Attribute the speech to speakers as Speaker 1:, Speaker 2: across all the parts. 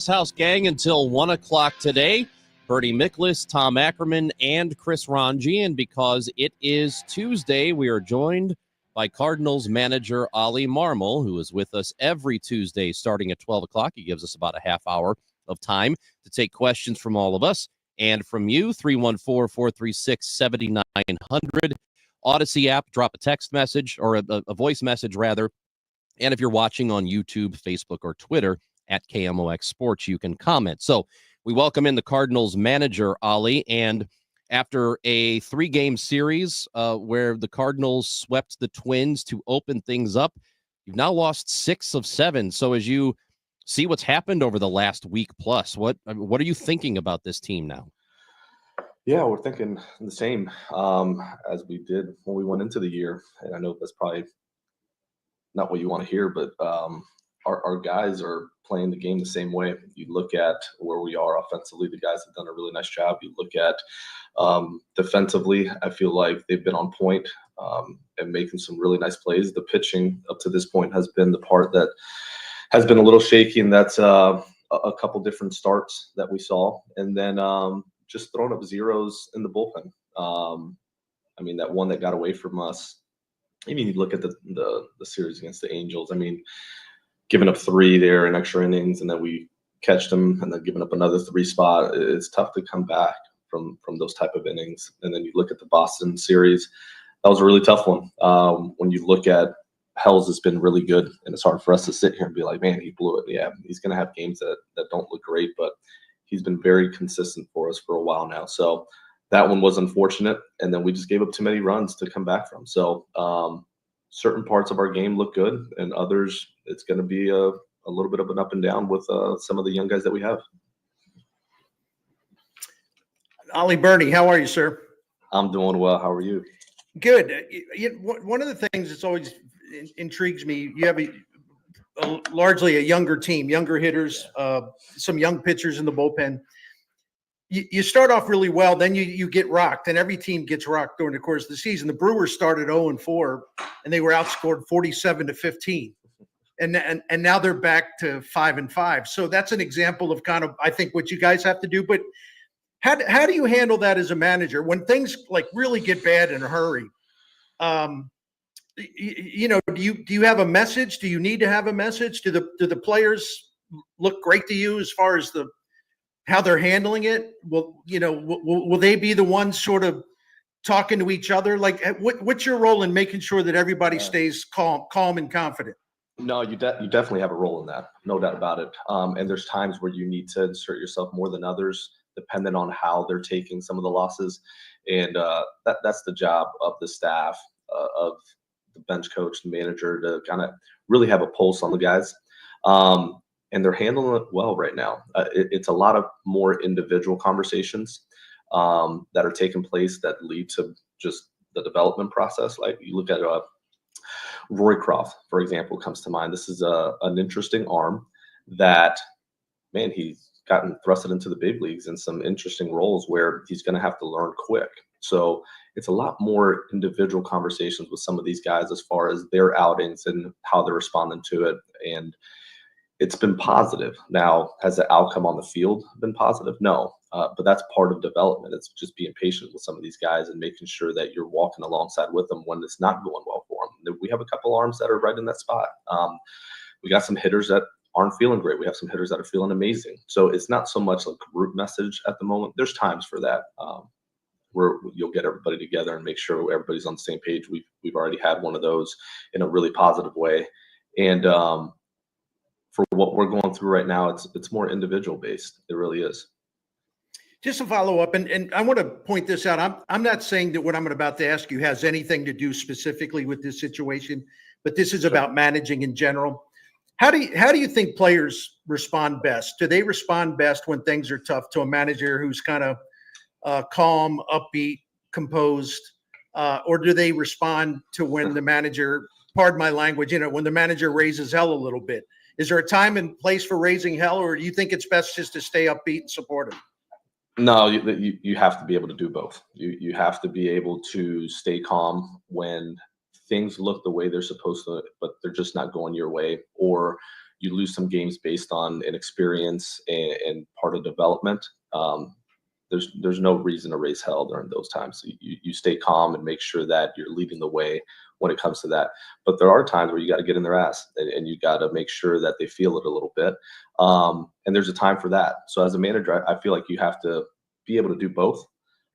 Speaker 1: Gashouse Gang until 1 o'clock today. Bertie Miklas, Tom Ackerman, and Chris Ranji. And because it is Tuesday, we are joined by Cardinals manager Ollie Marmol, who is with us every Tuesday starting at 12 o'clock. He gives us about a half hour of time to take questions from all of us and from you. 314-436-7900. Odyssey app, drop a text message or a voice message, rather. And if you're watching on YouTube, Facebook, or Twitter, at KMOX Sports, you can comment. So we welcome in the Cardinals manager, Ollie, and after a 3-game series where the Cardinals swept the Twins to open things up, you've now lost 6 of 7. So as you see what's happened over the last week plus, what are you thinking about this team now?
Speaker 2: Yeah, we're thinking the same as we did when we went into the year. And I know that's probably not what you want to hear, but our guys are playing the game the same way. You look at where we are offensively, the guys have done a really nice job. You look at defensively, I feel like they've been on point and making some really nice plays. The pitching up to this point has been the part that has been a little shaky, and that's a couple different starts that we saw. And then just throwing up zeros in the bullpen. I mean, that one that got away from us, I mean, you look at the series against the Angels. I mean, giving up 3 there in extra innings, and then we catch them, and then giving up another 3 spot. It's tough to come back from those type of innings. And then you look at the Boston series, that was a really tough one. When you look at Hells has been really good, and it's hard for us to sit here and be like, man, he blew it. Yeah, he's going to have games that don't look great, but he's been very consistent for us for a while now. So that one was unfortunate, and then we just gave up too many runs to come back from. So certain parts of our game look good, and others it's going to be a little bit of an up and down with some of the young guys that we have.
Speaker 3: Ollie, Bernie, how are you, sir?
Speaker 2: I'm doing well. How are you?
Speaker 3: Good. One of the things that's always intrigues me, you have largely a younger team, younger hitters, some young pitchers in the bullpen. You start off really well, then you get rocked, and every team gets rocked during the course of the season. The Brewers started 0-4, and they were outscored 47-15, and now they're back to 5-5. So that's an example of kind of, I think, what you guys have to do. But how do you handle that as a manager when things like really get bad in a hurry? Do you have a message? Do you need to have a message? Do the players look great to you as far as how they're handling it? Will they be the ones sort of talking to each other? Like, what's your role in making sure that everybody stays calm and confident?
Speaker 2: No, you definitely have a role in that, no doubt about it. And there's times where you need to insert yourself more than others, depending on how they're taking some of the losses. And that's the job of the staff, of the bench coach, the manager, to kind of really have a pulse on the guys. And they're handling it well right now. It's a lot of more individual conversations that are taking place that lead to just the development process. Like you look at Roycroft, for example, comes to mind. This is an interesting arm that, man, he's gotten thrusted into the big leagues in some interesting roles where he's going to have to learn quick. So it's a lot more individual conversations with some of these guys as far as their outings and how they're responding to it. And it's been positive. Now, has the outcome on the field been positive? No, but that's part of development. It's just being patient with some of these guys and making sure that you're walking alongside with them when it's not going well for them. We have a couple arms that are right in that spot. We got some hitters that aren't feeling great. We have some hitters that are feeling amazing. So it's not so much a group message at the moment. There's times for that where you'll get everybody together and make sure everybody's on the same page. We've already had one of those in a really positive way. And for what we're going through right now, it's more individual based. It really is.
Speaker 3: Just to follow up, and I want to point this out. I'm not saying that what I'm about to ask you has anything to do specifically with this situation, but this is about managing in general. How do you think players respond best? Do they respond best when things are tough to a manager who's kind of calm, upbeat, composed, or do they respond to when the manager, pardon my language, when the manager raises hell a little bit? Is there a time and place for raising hell, or do you think it's best just to stay upbeat and supportive?
Speaker 2: No, you have to be able to do both. You have to be able to stay calm when things look the way they're supposed to, but they're just not going your way, or you lose some games based on inexperience and part of development. There's no reason to raise hell during those times. So you stay calm and make sure that you're leading the way when it comes to that. But there are times where you got to get in their ass and you got to make sure that they feel it a little bit. And there's a time for that. So as a manager, I feel like you have to be able to do both.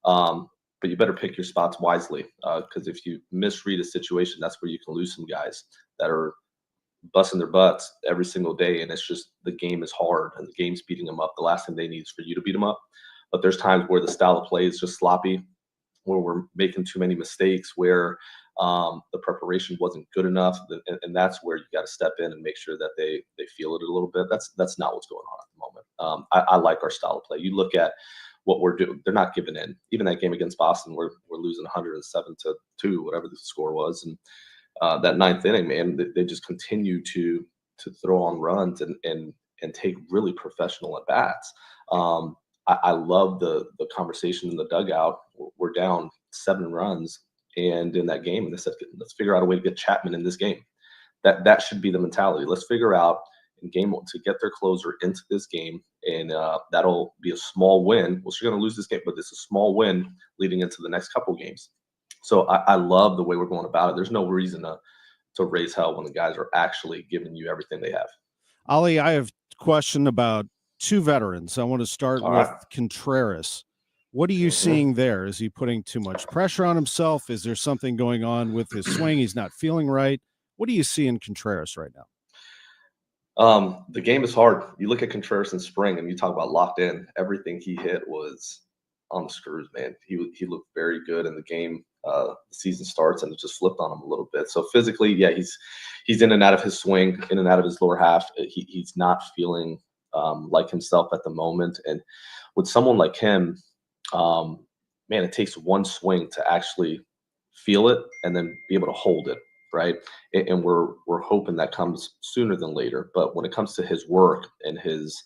Speaker 2: But you better pick your spots wisely, because if you misread a situation, that's where you can lose some guys that are busting their butts every single day. And it's just the game is hard and the game's beating them up. The last thing they need is for you to beat them up. But there's times where the style of play is just sloppy, where we're making too many mistakes, where the preparation wasn't good enough, and that's where you got to step in and make sure that they feel it a little bit. That's not what's going on at the moment. I like our style of play. You look at what we're doing; they're not giving in. Even that game against Boston, we're losing 107-2, whatever the score was, and that ninth inning, man, they just continue to throw on runs and take really professional at bats. I love the conversation in the dugout. We're down 7 runs, and in that game, and they said, let's figure out a way to get Chapman in this game. That should be the mentality. Let's figure out in game 1 to get their closer into this game, and that'll be a small win. Well, you're going to lose this game, but it's a small win leading into the next couple games. So I love the way we're going about it. There's no reason to raise hell when the guys are actually giving you everything they have.
Speaker 4: Ali, I have a question about 2 veterans. I want to start with Contreras. What are you seeing there? Is he putting too much pressure on himself? Is there something going on with his swing? He's not feeling right. What do you see in Contreras right now?
Speaker 2: The game is hard. You look at Contreras in spring and you talk about locked in. Everything he hit was on the screws, man. He looked very good in the game. The season starts and it just flipped on him a little bit. So physically, yeah, he's in and out of his swing, in and out of his lower half. He's not feeling like himself at the moment. And with someone like him, man, it takes one swing to actually feel it and then be able to hold it, right? And we're hoping that comes sooner than later. But when it comes to his work and his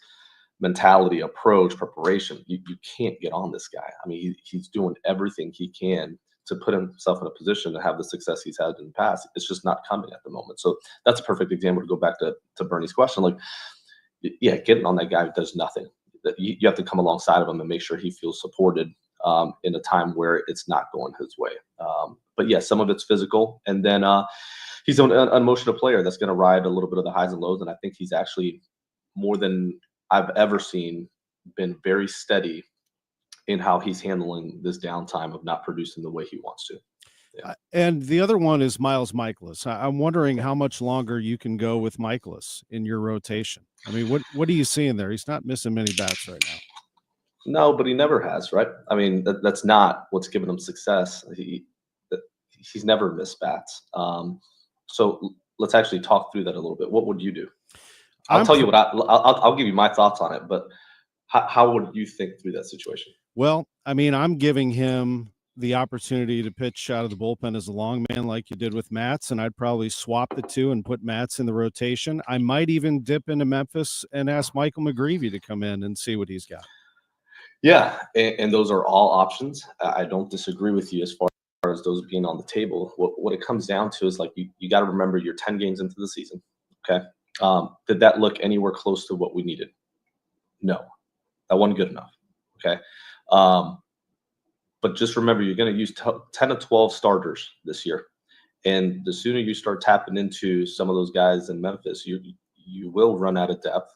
Speaker 2: mentality, approach, preparation, you can't get on this guy. I mean, he's doing everything he can to put himself in a position to have the success he's had in the past. It's just not coming at the moment. So that's a perfect example to go back to Bernie's question. Like, yeah, getting on that guy does nothing. You have to come alongside of him and make sure he feels supported in a time where it's not going his way. But yeah, some of it's physical. And then he's an emotional player that's going to ride a little bit of the highs and lows. And I think he's actually, more than I've ever seen, been very steady in how he's handling this downtime of not producing the way he wants to. Yeah.
Speaker 4: And the other one is Miles Michaelis. I'm wondering how much longer you can go with Michaelis in your rotation. I mean, what are you seeing there? He's not missing many bats right now.
Speaker 2: No, but he never has, right? I mean, that's not what's given him success. He's never missed bats. So let's actually talk through that a little bit. What would you do? I'll tell you what I'll give you my thoughts on it, but how would you think through that situation?
Speaker 4: Well, I mean, I'm giving him the opportunity to pitch out of the bullpen as a long man like you did with Matz, and I'd probably swap the 2 and put Matz in the rotation. I might even dip into Memphis and ask Michael McGreevy to come in and see what he's got.
Speaker 2: Yeah, and those are all options. I don't disagree with you as far as those being on the table. What it comes down to is, like, you got to remember you're 10 games into the season, okay? Did that look anywhere close to what we needed? No, that wasn't good enough, okay? But just remember, you're going to use 10 to 12 starters this year. And the sooner you start tapping into some of those guys in Memphis, you will run out of depth.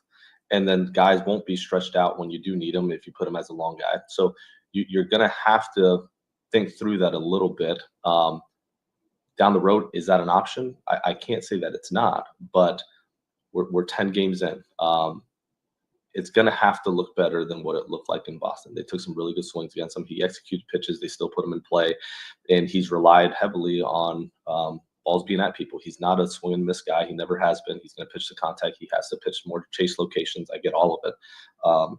Speaker 2: And then guys won't be stretched out when you do need them if you put them as a long guy. So you're going to have to think through that a little bit. Down the road, is that an option? I can't say that it's not, but we're 10 games in. It's going to have to look better than what it looked like in Boston. They took some really good swings against him. He executed pitches. They still put him in play. And he's relied heavily on balls being at people. He's not a swing and miss guy. He never has been. He's going to pitch to contact. He has to pitch more to chase locations. I get all of it.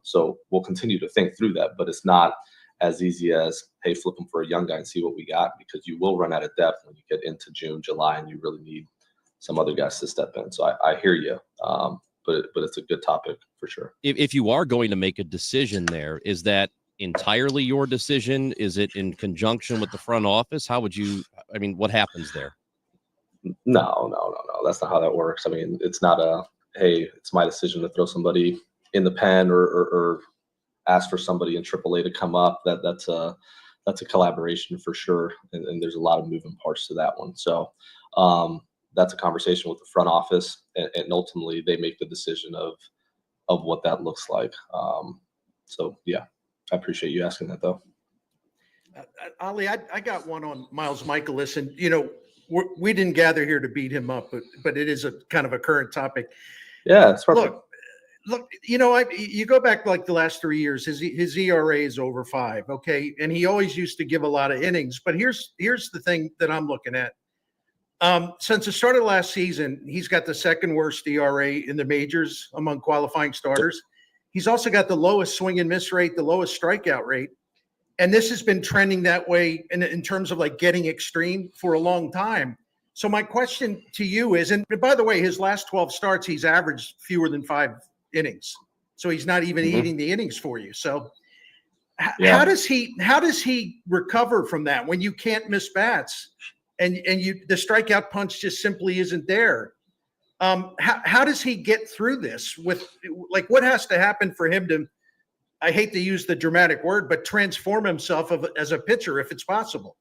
Speaker 2: So we'll continue to think through that. But it's not as easy as, hey, flip him for a young guy and see what we got, because you will run out of depth when you get into June, July, and you really need some other guys to step in. So I hear you. But it's a good topic for sure.
Speaker 1: If you are going to make a decision there, is that entirely your decision? Is it in conjunction with the front office? How would you, what happens there?
Speaker 2: No. That's not how that works. I mean, it's not hey, it's my decision to throw somebody in the pen or ask for somebody in AAA to come up. That's a collaboration for sure, and there's a lot of moving parts to that one. So that's a conversation with the front office, and ultimately they make the decision of what that looks like. So yeah, I appreciate you asking that though.
Speaker 3: Ali, I got one on Miles Michaelis, and we didn't gather here to beat him up, but it is a kind of a current topic.
Speaker 2: Yeah, it's perfect.
Speaker 3: Look, you go back like the last 3 years, his ERA is over 5. Okay. And he always used to give a lot of innings, but here's the thing that I'm looking at. Since the start of last season, he's got the second worst ERA in the majors among qualifying starters. He's also got the lowest swing and miss rate, the lowest strikeout rate. And this has been trending that way in terms of like getting extreme for a long time. So my question to you is, and by the way, his last 12 starts, he's averaged fewer than 5 innings. So he's not even eating the innings for you. So how does he recover from that when you can't miss bats and the strikeout punch just simply isn't there? How does he get through this with, like, what has to happen for him to, I hate to use the dramatic word, but transform himself as a pitcher if it's possible?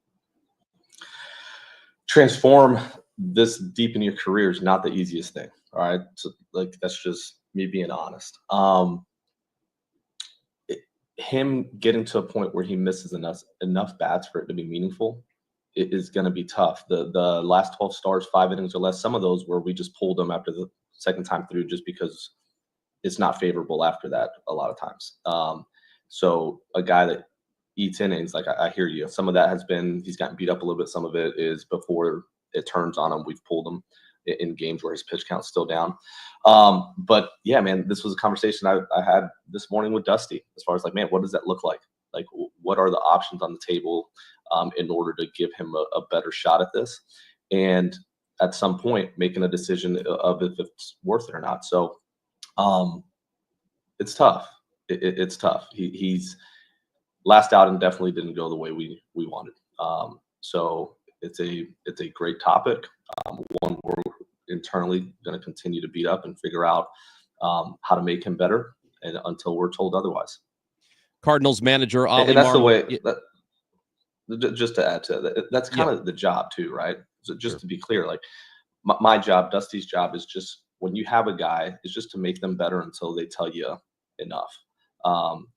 Speaker 2: Transform this deep in your career is not the easiest thing. All right. So like, that's just me being honest. Him getting to a point where he misses enough bats for it to be meaningful, it is going to be tough. The last 12 starts, 5 innings or less, some of those where we just pulled them after the second time through just because it's not favorable after that a lot of times. So a guy that eats innings, like I hear you. Some of that has been, he's gotten beat up a little bit. Some of it is before it turns on him. We've pulled him in games where his pitch count's still down. But yeah, man, this was a conversation I had this morning with Dusty as far as like, man, what does that look like? Like, what are the options on the table in order to give him a better shot at this? And at some point, making a decision of if it's worth it or not. So it's tough. It's tough. He's last outing definitely didn't go the way we wanted. So it's a great topic. One we're internally going to continue to beat up and figure out how to make him better, and until we're told otherwise.
Speaker 1: Cardinals manager Ali
Speaker 2: and that's
Speaker 1: Marmol,
Speaker 2: the way. Just to add to that, that's kind of the job too, right? So just to be clear, like my job, Dusty's job is just, when you have a guy, is just to make them better until they tell you enough.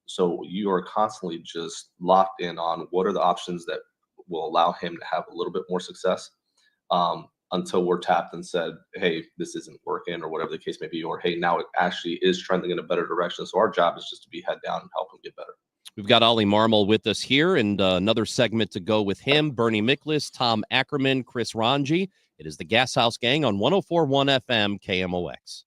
Speaker 2: So you are constantly just locked in on what are the options that will allow him to have a little bit more success until we're tapped and said, hey, this isn't working, or whatever the case may be, or hey, now it actually is trending in a better direction. So our job is just to be head down and help him get better.
Speaker 1: We've got Ali Marmol with us here, and another segment to go with him, Bernie Miklasz, Tom Ackerman, Chris Ranji. It is the Gashouse Gang on 104.1 FM KMOX.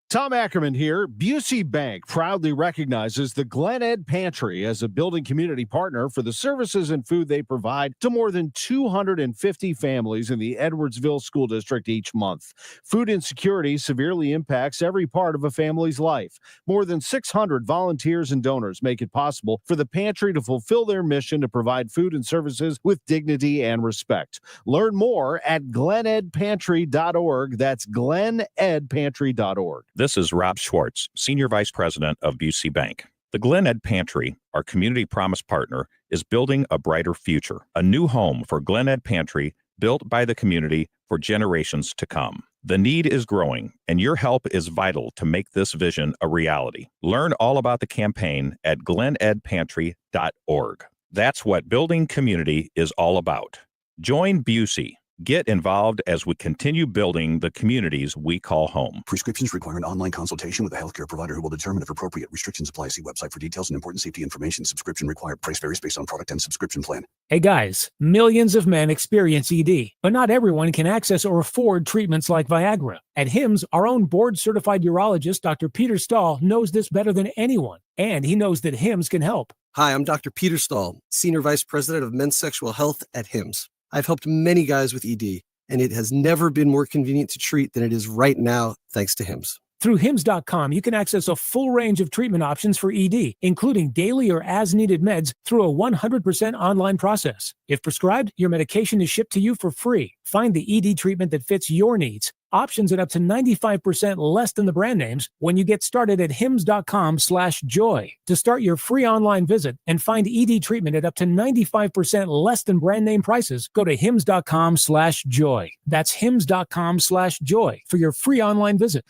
Speaker 4: Tom Ackerman here. Busey Bank proudly recognizes the Glen Ed Pantry as a building community partner for the services and food they provide to more than 250 families in the Edwardsville School District each month. Food insecurity severely impacts every part of a family's life. More than 600 volunteers and donors make it possible for the pantry to fulfill their mission to provide food and services with dignity and respect. Learn more at glenedpantry.org. That's glenedpantry.org.
Speaker 5: This is Rob Schwartz, Senior Vice President of Busey Bank. The Glen Ed Pantry, our community promise partner, is building a brighter future, a new home for Glen Ed Pantry built by the community for generations to come. The need is growing, and your help is vital to make this vision a reality. Learn all about the campaign at glenedpantry.org. That's what building community is all about. Join Busey. Get involved as we continue building the communities we call home.
Speaker 6: Prescriptions require an online consultation with a healthcare provider who will determine if appropriate. Restrictions apply. See website for details and important safety information. Subscription required. Price varies based on product and subscription plan.
Speaker 7: Hey guys, millions of men experience ED, but not everyone can access or afford treatments like Viagra. At HIMSS, our own board-certified urologist, Dr. Peter Stahl, knows this better than anyone, and he knows that HIMSS can help.
Speaker 8: Hi, I'm Dr. Peter Stahl, Senior Vice President of Men's Sexual Health at HIMSS. I've helped many guys with ED, and it has never been more convenient to treat than it is right now, thanks to HIMSS.
Speaker 7: Through HIMSS.com, you can access a full range of treatment options for ED, including daily or as-needed meds through a 100% online process. If prescribed, your medication is shipped to you for free. Find the ED treatment that fits your needs Options at up to 95% less than the brand names when you get started at hims.com/joy. To start your free online visit and find ED treatment at up to 95% less than brand name prices, go to hims.com/joy. That's hims.com/joy for your free online visit.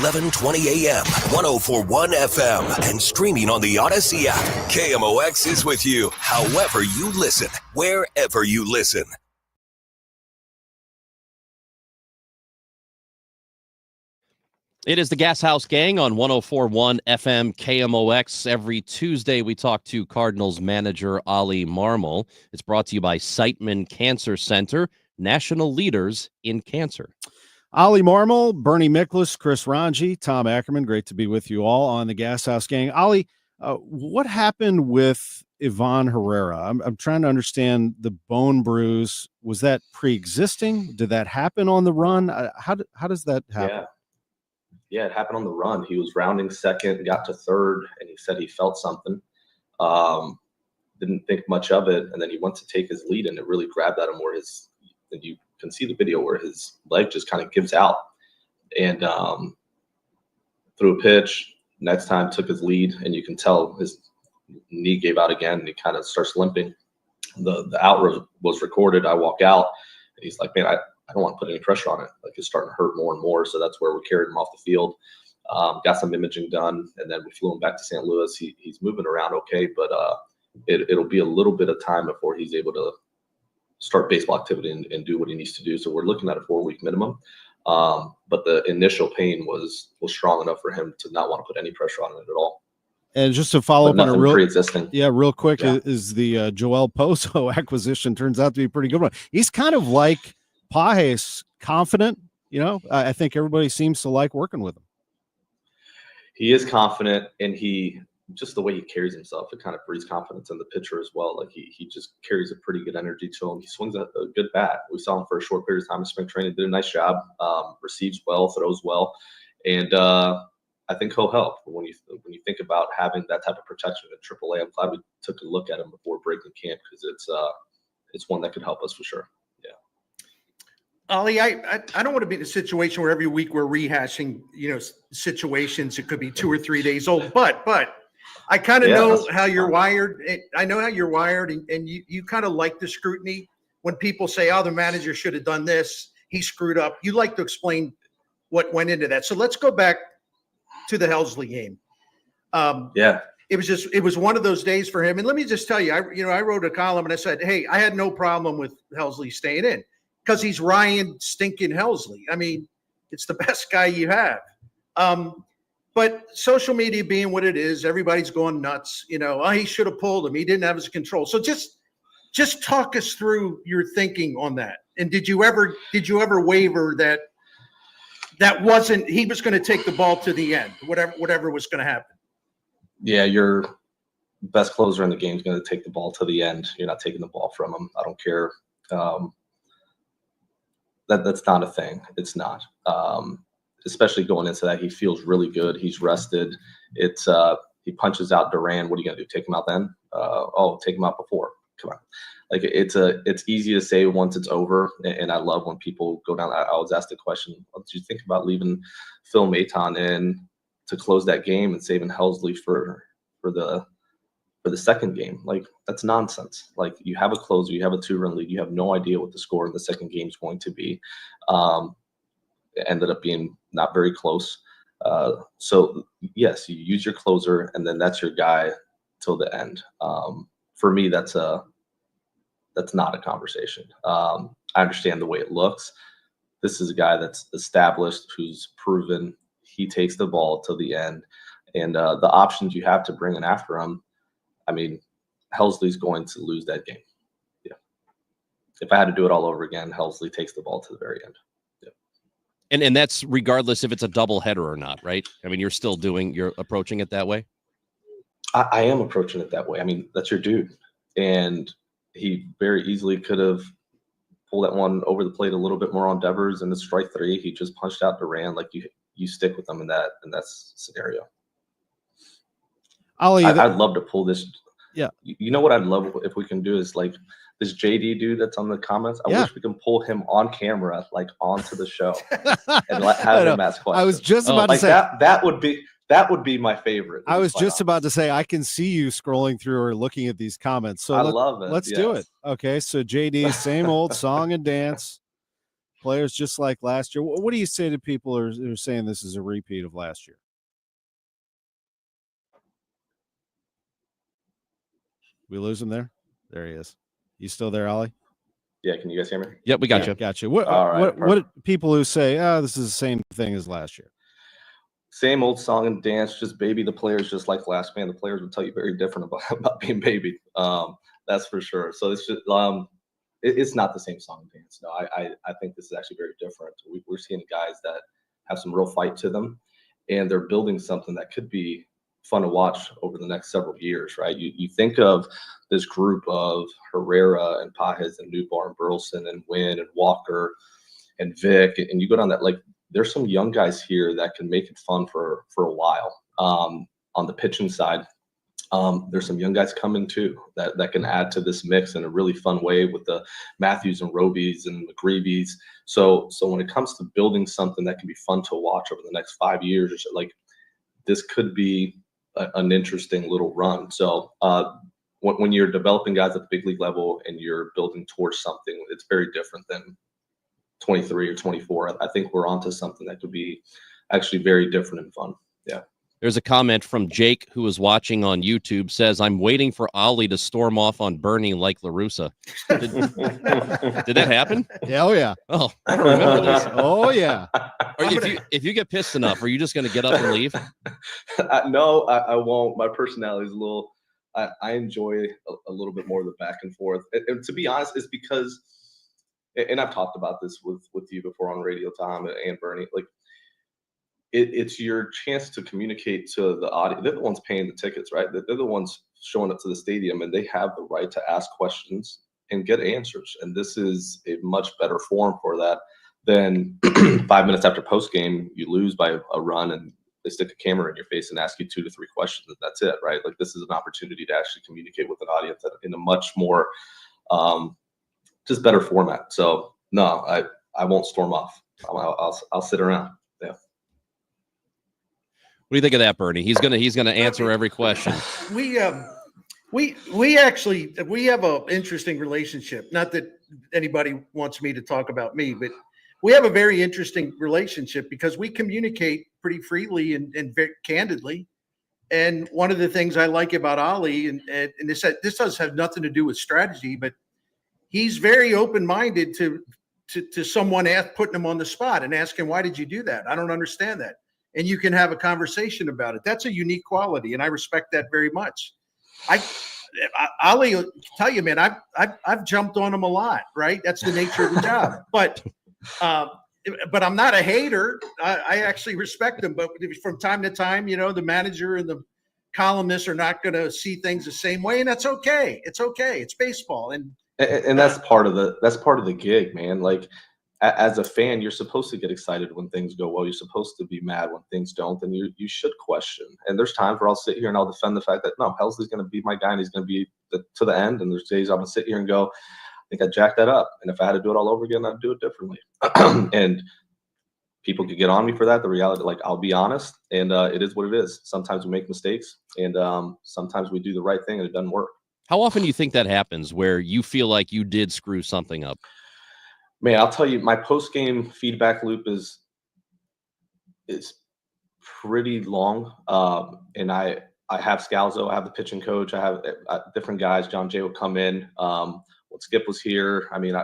Speaker 9: 11:20 a.m., 104.1 FM, and streaming on the Odyssey app. KMOX is with you, however you listen, wherever you listen.
Speaker 1: It is the Gashouse Gang on 104.1 FM KMOX. Every Tuesday, we talk to Cardinals manager Ali Marmol. It's brought to you by Siteman Cancer Center, national leaders in cancer.
Speaker 4: Ali Marmol, Bernie Miklas, Chris Ranji, Tom Ackerman. Great to be with you all on the Gashouse Gang. Ali, what happened with Ivan Herrera? I'm trying to understand the bone bruise. Was that pre-existing? Did that happen on the run? How does that happen?
Speaker 2: Yeah, it happened on the run. He was rounding second, got to third, and he said he felt something. Didn't think much of it, and then he went to take his lead, and it really grabbed at him where and you can see the video where his leg just kind of gives out. And threw a pitch, next time took his lead, and you can tell his knee gave out again, and he kind of starts limping. The out was recorded. I walk out, and he's like, man, I don't want to put any pressure on it. Like, it's starting to hurt more and more. So that's where we carried him off the field. Got some imaging done, and then we flew him back to St. Louis. He's moving around okay, but it'll be a little bit of time before he's able to start baseball activity and do what he needs to do. So we're looking at a 4-week minimum. But the initial pain was strong enough for him to not want to put any pressure on it at all.
Speaker 4: And just to follow up on a real quick, is the Joel Pozo acquisition turns out to be a pretty good one. He's kind of like Pages, confident. I think everybody seems to like working with him.
Speaker 2: He is confident, and just the way he carries himself, it kind of breeds confidence in the pitcher as well. Like, he just carries a pretty good energy to him. He swings a good bat. We saw him for a short period of time in spring training, did a nice job, receives well, throws well, and I think he'll help when you think about having that type of protection at AAA. I'm glad we took a look at him before breaking camp, because it's one that could help us for sure.
Speaker 3: Ali, I don't want to be in a situation where every week we're rehashing, situations. It could be 2 or 3 days old, but I kind of know how you're wired. I know how you're wired, and you kind of like the scrutiny when people say, "Oh, the manager should have done this. He screwed up." You like to explain what went into that. So let's go back to the Helsley game. It was one of those days for him. And let me just tell you, I wrote a column and I said, hey, I had no problem with Helsley staying in, because he's Ryan stinking Helsley. I mean, it's the best guy you have. But social media being what it is, everybody's going nuts. He should have pulled him. He didn't have his control. So just talk us through your thinking on that. And did you ever waver that wasn't, he was going to take the ball to the end, whatever was going to happen?
Speaker 2: Yeah, your best closer in the game is going to take the ball to the end. You're not taking the ball from him. I don't care. That's not a thing. It's not. Especially going into that, he feels really good. He's rested. He punches out Duran. What are you gonna do? Take him out then? Take him out before. Come on. Like, it's easy to say once it's over, and I love when people go down. I was asked the question, what did you think about leaving Phil Maton in to close that game and saving Helsley for the second game? Like, that's nonsense. Like, you have a closer, you have a 2-run lead, you have no idea what the score in the second game is going to be. It ended up being not very close. So yes, you use your closer, and then that's your guy till the end. For me, that's not a conversation. I understand the way it looks. This is a guy that's established, who's proven he takes the ball till the end, and the options you have to bring in after him. I mean, Helsley's going to lose that game. Yeah. If I had to do it all over again, Helsley takes the ball to the very end. Yeah.
Speaker 1: And that's regardless if it's a doubleheader or not, right? I mean, you're approaching it that way?
Speaker 2: I am approaching it that way. I mean, that's your dude. And he very easily could have pulled that one over the plate a little bit more on Devers in the strike 3. He just punched out Duran. Like, you stick with him in that scenario.
Speaker 4: Ali,
Speaker 2: I'd love to pull this.
Speaker 4: Yeah.
Speaker 2: You know what I'd love if we can do is, like, this JD dude that's on the comments. I
Speaker 4: Yeah.
Speaker 2: wish we can pull him on camera, like onto the show, and have him ask questions.
Speaker 4: I was just about to
Speaker 2: like
Speaker 4: say
Speaker 2: that would be my favorite.
Speaker 4: I was just about to say, I can see you scrolling through or looking at these comments. So
Speaker 2: I love it.
Speaker 4: Let's do it. Okay. So JD, same old song and dance. Players just like last year. What do you say to people who are saying this is a repeat of last year? We lose him there? There he is. You still there, Ollie?
Speaker 2: Yeah, can you guys hear me?
Speaker 1: Yep, we got you.
Speaker 4: Got you. What,
Speaker 2: All right,
Speaker 4: what people who say, this is the same thing as last year?
Speaker 2: Same old song and dance, just baby the players just like last man. The players would tell you very different about being baby. That's for sure. So it's just it's not the same song and dance. No, I think this is actually very different. We're seeing guys that have some real fight to them, and they're building something that could be fun to watch over the next several years, right? You think of this group of Herrera and Pajes and Newbar and Burleson and Wynn and Walker and Vic, and you go down that, like, there's some young guys here that can make it fun for a while. On the pitching side, there's some young guys coming too that can add to this mix in a really fun way with the Matthews and Robies and McGreevy's. So when it comes to building something that can be fun to watch over the next 5 years, like, this could be an interesting little run. So when you're developing guys at the big league level and you're building towards something, it's very different than 23 or 24. I think we're onto something that could be actually very different and fun. Yeah.
Speaker 1: There's a comment from Jake, who is watching on YouTube, says, I'm waiting for Ollie to storm off on Bernie like LaRussa. Did that happen?
Speaker 4: Yeah, oh, yeah.
Speaker 1: Oh, I don't remember this.
Speaker 4: Oh, yeah.
Speaker 1: Or if you get pissed enough, are you just going to get up and leave?
Speaker 2: No, I won't. My personality is a little, I enjoy a little bit more of the back and forth. And to be honest, it's because, and I've talked about this with you before on radio, Tom and Bernie, like, it's your chance to communicate to the audience. They're the ones paying the tickets, right? They're the ones showing up to the stadium, and they have the right to ask questions and get answers. And this is a much better forum for that than 5 minutes after post game, you lose by a run and they stick a camera in your face and ask you 2 to 3 questions, and that's it, right? Like, this is an opportunity to actually communicate with an audience in a much more just better format. So no, I won't storm off. I'll sit around. Yeah.
Speaker 1: What do you think of that, Bernie? He's gonna answer every question.
Speaker 3: We actually have an interesting relationship. Not that anybody wants me to talk about me, but we have a very interesting relationship because we communicate pretty freely and very candidly. And one of the things I like about Ollie, and this does have nothing to do with strategy, but he's very open-minded to someone putting him on the spot and asking, why did you do that? I don't understand that. And you can have a conversation about it. That's a unique quality, and I respect that very much. Ollie will tell you, man, I've jumped on him a lot, right? That's the nature of the job. But I'm not a hater. I actually respect him. But from time to time, the manager and the columnists are not going to see things the same way, and that's okay. It's okay. It's baseball, and
Speaker 2: that's part of the gig, man. Like, as a fan, you're supposed to get excited when things go well. You're supposed to be mad when things don't, and you should question. And there's times where I'll sit here and I'll defend the fact that, no, Helsley's going to be my guy and he's going to be to the end. And there's days I'm going to sit here and go, I think I jacked that up. And if I had to do it all over again, I'd do it differently. And people could get on me for that. The reality, like, I'll be honest, and it is what it is. Sometimes we make mistakes, and sometimes we do the right thing and it doesn't work.
Speaker 1: How often do you think that happens where you feel like you did screw something up?
Speaker 2: Man, I'll tell you, my post-game feedback loop is pretty long. And I have Scalzo, I have the pitching coach, I have different guys. John Jay will come in. When Skip was here, I mean,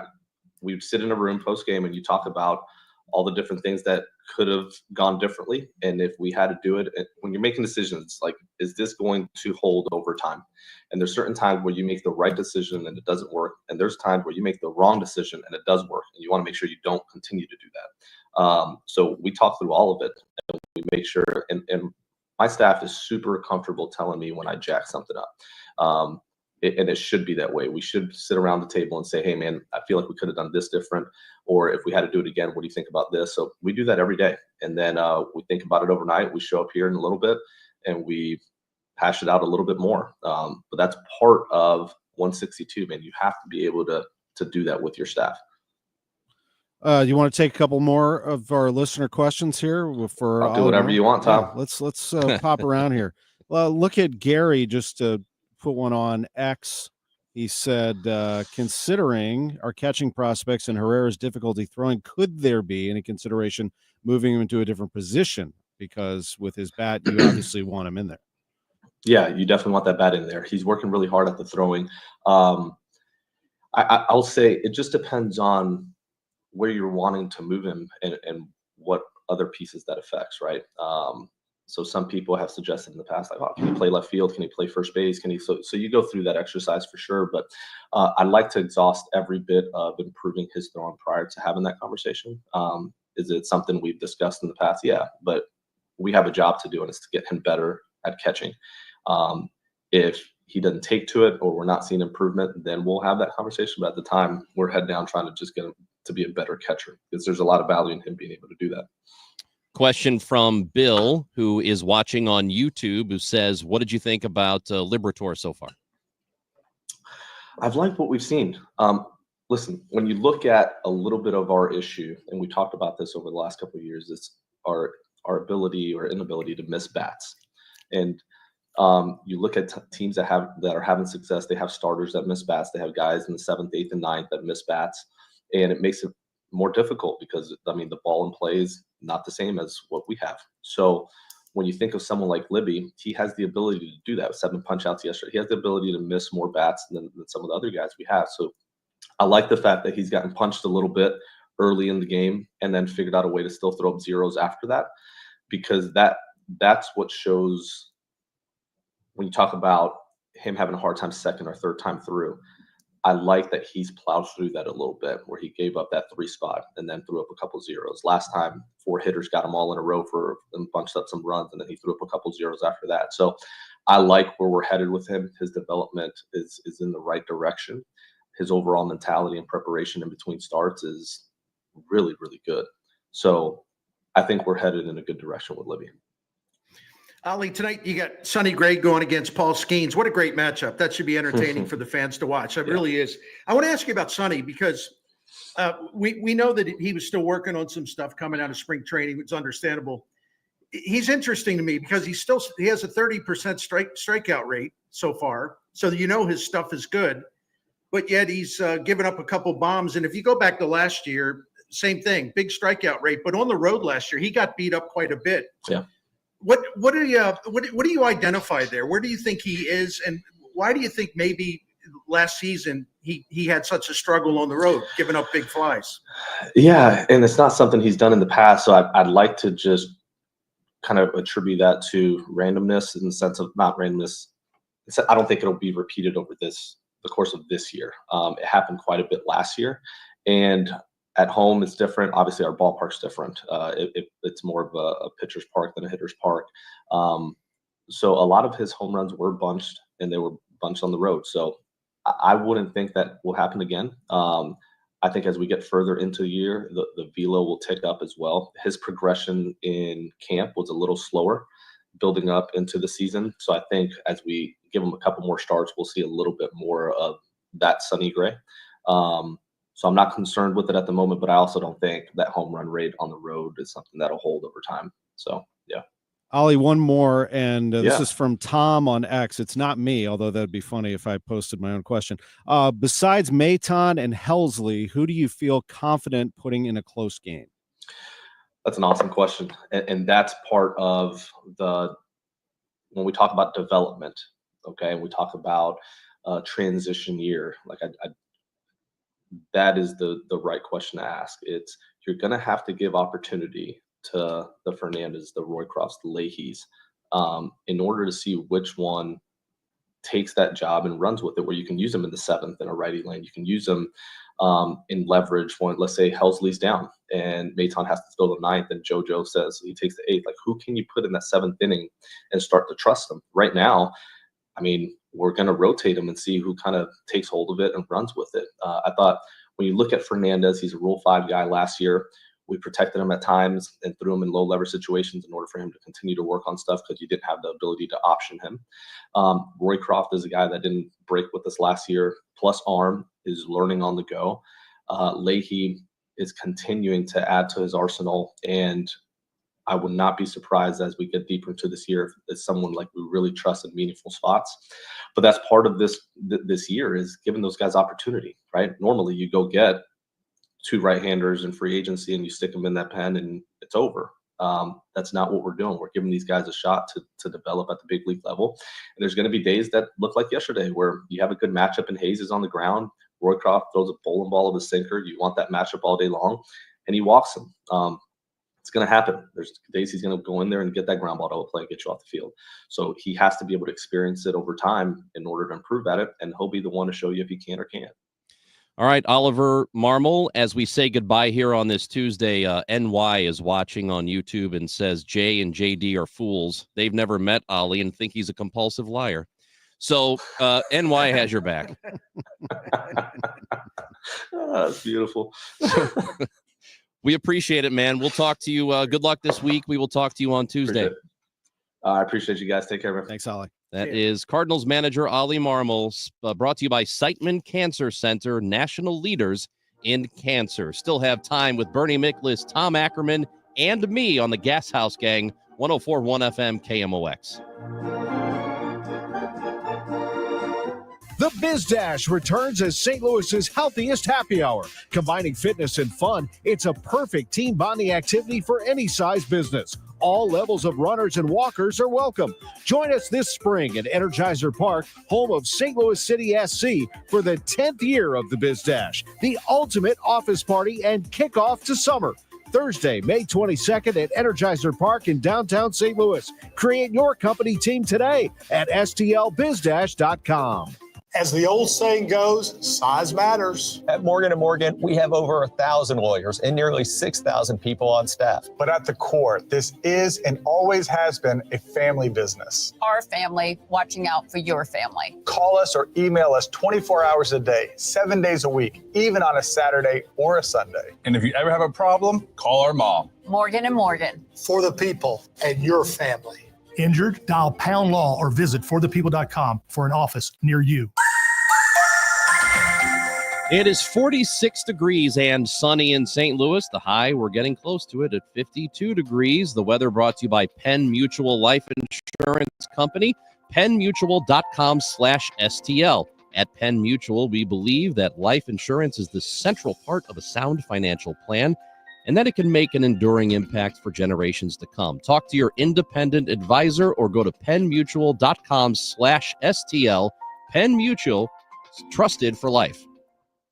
Speaker 2: we would sit in a room post-game and you talk about all the different things that could have gone differently. And if we had to do it, when you're making decisions, like, is this going to hold over time? And there's certain times where you make the right decision and it doesn't work. And there's times where you make the wrong decision and it does work. And you want to make sure you don't continue to do that. So we talk through all of it and we make sure, and my staff is super comfortable telling me when I jack something up. And it should be that way. We should sit around the table and say, hey, man, I feel like we could have done this different. Or if we had to do it again, what do you think about this? So we do that every day. And then we think about it overnight. We show up here in a little bit and we hash it out a little bit more. But that's part of 162, man. You have to be able to do that with your staff.
Speaker 4: You want to take a couple more of our listener questions here?
Speaker 2: I'll do whatever you want, Tom.
Speaker 4: Yeah, let's pop around here. Well, look at Gary, just to put one on X. He said, considering our catching prospects and Herrera's difficulty throwing, could there be any consideration moving him into a different position? Because with his bat, you obviously want him in there.
Speaker 2: Yeah, you definitely want that bat in there. He's working really hard at the throwing. I'll say it just depends on where you're wanting to move him and what other pieces that affects, right? So some people have suggested in the past, like, oh, can he play left field? Can he play first base? Can he? So you go through that exercise for sure. But I'd like to exhaust every bit of improving his throwing prior to having that conversation. Is it something we've discussed in the past? Yeah, but we have a job to do, and it's to get him better at catching. If he doesn't take to it or we're not seeing improvement, then we'll have that conversation. But at the time, we're head down trying to just get him to be a better catcher, because there's a lot of value in him being able to do that.
Speaker 1: Question from Bill, who is watching on YouTube, who says, what did you think about Liberatore so far?
Speaker 2: I've liked what we've seen. Listen, when you look at a little bit of our issue, and we talked about this over the last couple of years, it's our ability or inability to miss bats. And you look at teams that are having success. They have starters that miss bats. They have guys in the 7th, 8th, and 9th that miss bats, and it makes it more difficult because, I mean, the ball in play is not the same as what we have. So when you think of someone like Libby, he has the ability to do that with 7 punch outs yesterday. He has the ability to miss more bats than some of the other guys we have. So I like the fact that he's gotten punched a little bit early in the game and then figured out a way to still throw up zeros after that, because that's what shows when you talk about him having a hard time second or third time through. I like that he's plowed through that a little bit, where he gave up that 3 spot and then threw up a couple zeros. Last time, 4 hitters got him all in a row and bunched up some runs, and then he threw up a couple zeros after that. So I like where we're headed with him. His development is in the right direction. His overall mentality and preparation in between starts is really, really good. So I think we're headed in a good direction with Libby.
Speaker 3: Ali, tonight you got Sonny Gray going against Paul Skeens. What a great matchup. That should be entertaining for the fans to watch. It really is. I want to ask you about Sonny, because we know that he was still working on some stuff coming out of spring training. It's understandable. He's interesting to me because he has a 30% strikeout rate so far. So his stuff is good, but yet he's given up a couple bombs. And if you go back to last year, same thing, big strikeout rate. But on the road last year, he got beat up quite a bit.
Speaker 2: Yeah.
Speaker 3: What do you identify there? Where do you think he is, and why do you think maybe last season he had such a struggle on the road, giving up big flies?
Speaker 2: Yeah, and it's not something he's done in the past, so I'd like to just kind of attribute that to randomness, in the sense of not randomness. I don't think it'll be repeated over the course of this year. It happened quite a bit last year, and at home, it's different. Obviously, our ballpark's different. It's more of a pitcher's park than a hitter's park. So a lot of his home runs were bunched, and they were bunched on the road. So I wouldn't think that will happen again. I think as we get further into the year, the velo will tick up as well. His progression in camp was a little slower, building up into the season. So I think as we give him a couple more starts, we'll see a little bit more of that Sonny Gray. So I'm not concerned with it at the moment, but I also don't think that home run rate on the road is something that'll hold over time. So, yeah.
Speaker 4: Ollie, one more, and this
Speaker 2: Yeah.
Speaker 4: is from Tom on X. It's not me, although that'd be funny if I posted my own question. Besides Maton and Helsley, who do you feel confident putting in a close game?
Speaker 2: That's an awesome question. And that's part of when we talk about development, okay, and we talk about transition year, like that is the right question to ask. You're going to have to give opportunity to the Fernandez, the Roycrofts, the Leahys, in order to see which one takes that job and runs with it, where you can use them in the 7th in a righty lane. You can use them in leverage when, let's say, Helsley's down and Maton has to throw the 9th and JoJo says he takes the 8th. Like, who can you put in that 7th inning and start to trust them? Right now, I mean, we're going to rotate them and see who kind of takes hold of it and runs with it. I thought when you look at Fernandez, he's a Rule 5 guy last year. We protected him at times and threw him in low leverage situations in order for him to continue to work on stuff because you didn't have the ability to option him. Roy Croft is a guy that didn't break with us last year, plus arm, is learning on the go. Leahy is continuing to add to his arsenal, and I would not be surprised as we get deeper into this year if it's someone like we really trust in meaningful spots. But that's part of this year is giving those guys opportunity, right? Normally you go get 2 right-handers in free agency and you stick them in that pen and it's over. That's not what we're doing. We're giving these guys a shot to develop at the big league level. And there's going to be days that look like yesterday where you have a good matchup and Hayes is on the ground. Roy Croft throws a bowling ball of a sinker. You want that matchup all day long, and he walks him. It's going to happen. There's days he's going to go in there and get that ground ball to play and get you off the field. So he has to be able to experience it over time in order to improve at it, and he'll be the one to show you if he can or can't.
Speaker 1: All right, Oliver Marmol, as we say goodbye here on this Tuesday, NY is watching on YouTube and says Jay and JD are fools. They've never met Ollie and think he's a compulsive liar. So NY has your back.
Speaker 2: That's beautiful.
Speaker 1: We appreciate it, man. We'll talk to you. Good luck this week. We will talk to you on Tuesday.
Speaker 2: I appreciate you guys. Take care, man.
Speaker 4: Thanks, Ollie.
Speaker 1: That is Cardinals manager Ollie Marmol, brought to you by Siteman Cancer Center, national leaders in cancer. Still have time with Bernie Miklasz, Tom Ackerman, and me on the Gashouse Gang, 104.1 FM KMOX.
Speaker 10: The Biz Dash returns as St. Louis's healthiest happy hour. Combining fitness and fun, it's a perfect team bonding activity for any size business. All levels of runners and walkers are welcome. Join us this spring at Energizer Park, home of St. Louis City SC, for the 10th year of the Biz Dash, the ultimate office party and kickoff to summer. Thursday, May 22nd at Energizer Park in downtown St. Louis. Create your company team today at stlbizdash.com.
Speaker 11: As the old saying goes, size matters.
Speaker 12: At Morgan & Morgan, we have over 1,000 lawyers and nearly 6,000 people on staff.
Speaker 11: But at the core, this is and always has been a family business.
Speaker 13: Our family watching out for your family.
Speaker 11: Call us or email us 24 hours a day, 7 days a week, even on a Saturday or a Sunday.
Speaker 14: And if you ever have a problem, call our mom.
Speaker 13: Morgan & Morgan.
Speaker 11: For the people and your family.
Speaker 15: Injured? Dial Pound Law or visit forthepeople.com for an office near you.
Speaker 1: It is 46 degrees and sunny in St. Louis. The high, we're getting close to it at 52 degrees. The weather brought to you by Penn Mutual Life Insurance Company, pennmutual.com/STL. At Penn Mutual, we believe that life insurance is the central part of a sound financial plan and that it can make an enduring impact for generations to come. Talk to your independent advisor or go to pennmutual.com/STL. Penn Mutual, trusted for life.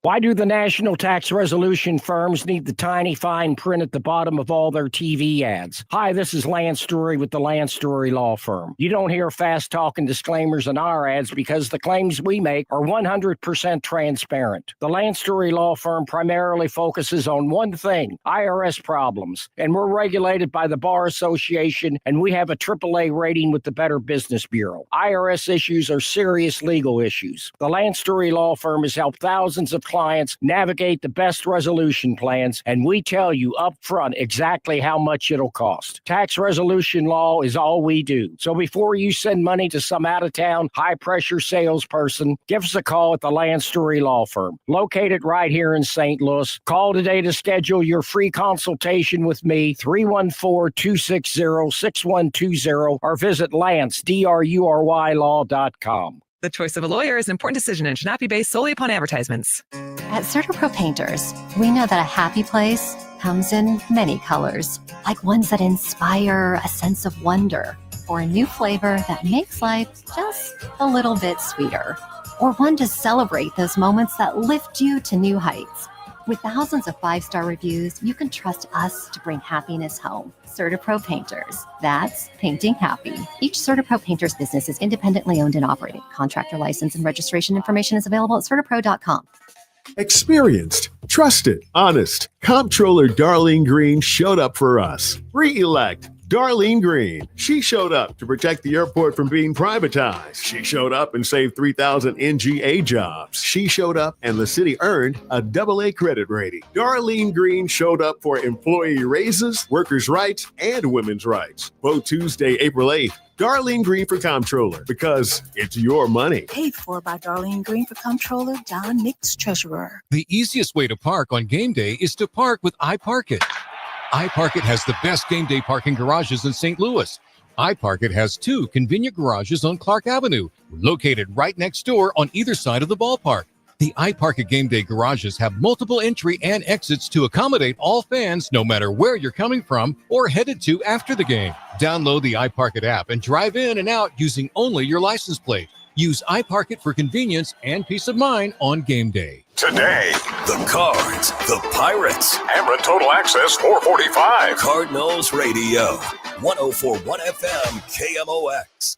Speaker 16: Why do the national tax resolution firms need the tiny fine print at the bottom of all their TV ads? Hi, this is Lance Story with the Lance Story Law Firm. You don't hear fast-talking disclaimers in our ads because the claims we make are 100% transparent. The Lance Story Law Firm primarily focuses on one thing, IRS problems, and we're regulated by the Bar Association, and we have a AAA rating with the Better Business Bureau. IRS issues are serious legal issues. The Lance Story Law Firm has helped thousands of clients navigate the best resolution plans, and we tell you up front exactly how much it'll cost. Tax resolution law is all we do. So before you send money to some out-of-town, high-pressure salesperson, give us a call at the Land Story Law Firm, located right here in St. Louis. Call today to schedule your free consultation with me, 314-260-6120, or visit LanceDruryLaw.com.
Speaker 17: The choice of a lawyer is an important decision and should not be based solely upon advertisements.
Speaker 18: At CertaPro Painters, we know that a happy place comes in many colors, like ones that inspire a sense of wonder, or a new flavor that makes life just a little bit sweeter, or one to celebrate those moments that lift you to new heights. With thousands of 5-star reviews, you can trust us to bring happiness home. CertaPro Painters. That's painting happy. Each CertaPro Painters business is independently owned and operated. Contractor license and registration information is available at CertaPro.com.
Speaker 19: Experienced, trusted, honest. Comptroller Darlene Green showed up for us. Re-elect Darlene Green. She showed up to protect the airport from being privatized. She showed up and saved 3,000 NGA jobs. She showed up and the city earned a AA credit rating. Darlene Green showed up for employee raises, workers' rights, and women's rights. Vote Tuesday, April 8th. Darlene Green for Comptroller, because it's your money.
Speaker 20: Paid for by Darlene Green for Comptroller, Don Nix, Treasurer.
Speaker 21: The easiest way to park on game day is to park with iParkit. iParkit has the best game day parking garages in St. Louis. iParkit has 2 convenient garages on Clark Avenue, located right next door on either side of the ballpark. The iParkit game day garages have multiple entry and exits to accommodate all fans, no matter where you're coming from or headed to after the game. Download the iParkit app and drive in and out using only your license plate. Use iParkit for convenience and peace of mind on game day.
Speaker 9: Today, the Cards, the Pirates,
Speaker 22: Ameren Total Access 445.
Speaker 9: Cardinals Radio, 104.1 FM, KMOX.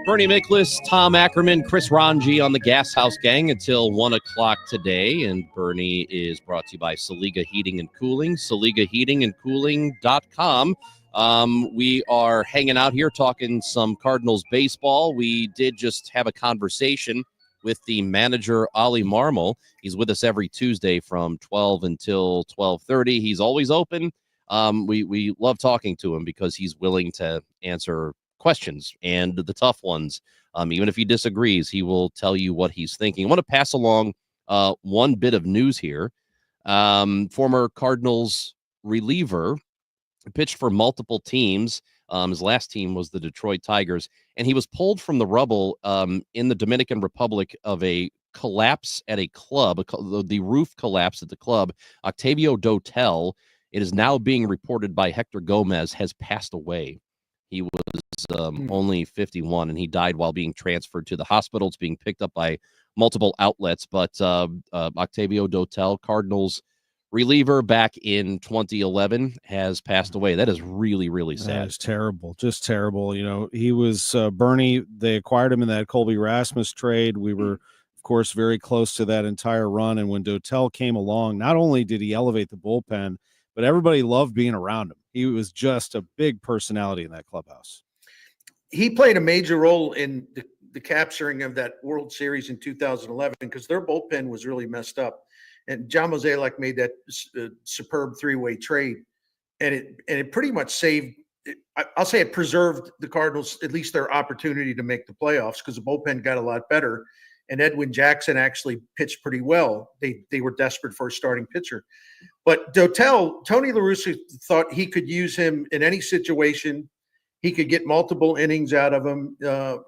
Speaker 1: Bernie Miklasz, Tom Ackerman, Chris Ranji on the Gashouse Gang until 1 o'clock today. And Bernie is brought to you by Saliga Heating and Cooling, SaligaHeatingandCooling.com. We are hanging out here talking some Cardinals baseball. We did just have a conversation with the manager, Ali Marmol. He's with us every Tuesday from 12 until 12:30. He's always open. We love talking to him because he's willing to answer questions and the tough ones. Even if he disagrees, he will tell you what he's thinking. I want to pass along one bit of news here. Former Cardinals reliever pitched for multiple teams. His last team was the Detroit Tigers, and he was pulled from the rubble in the Dominican Republic of a collapse at a club. The roof collapsed at the club. Octavio Dotel, it is now being reported by Hector Gomez, has passed away. He was only 51, and he died while being transferred to the hospital. It's being picked up by multiple outlets, but Octavio Dotel, Cardinals reliever back in 2011, has passed away. That is really, really sad.
Speaker 4: That is terrible. Just terrible. You know, he was Bernie. They acquired him in that Colby Rasmus trade. We were, of course, very close to that entire run. And when Dotel came along, not only did he elevate the bullpen, but everybody loved being around him. He was just a big personality in that clubhouse.
Speaker 3: He played a major role in the capturing of that World Series in 2011 because their bullpen was really messed up. And John Mozeliak made that superb 3-way trade, and it pretty much saved. I'll say it preserved the Cardinals, at least their opportunity to make the playoffs, because the bullpen got a lot better, and Edwin Jackson actually pitched pretty well. They were desperate for a starting pitcher, but Dotel, Tony La Russa thought he could use him in any situation. He could get multiple innings out of him.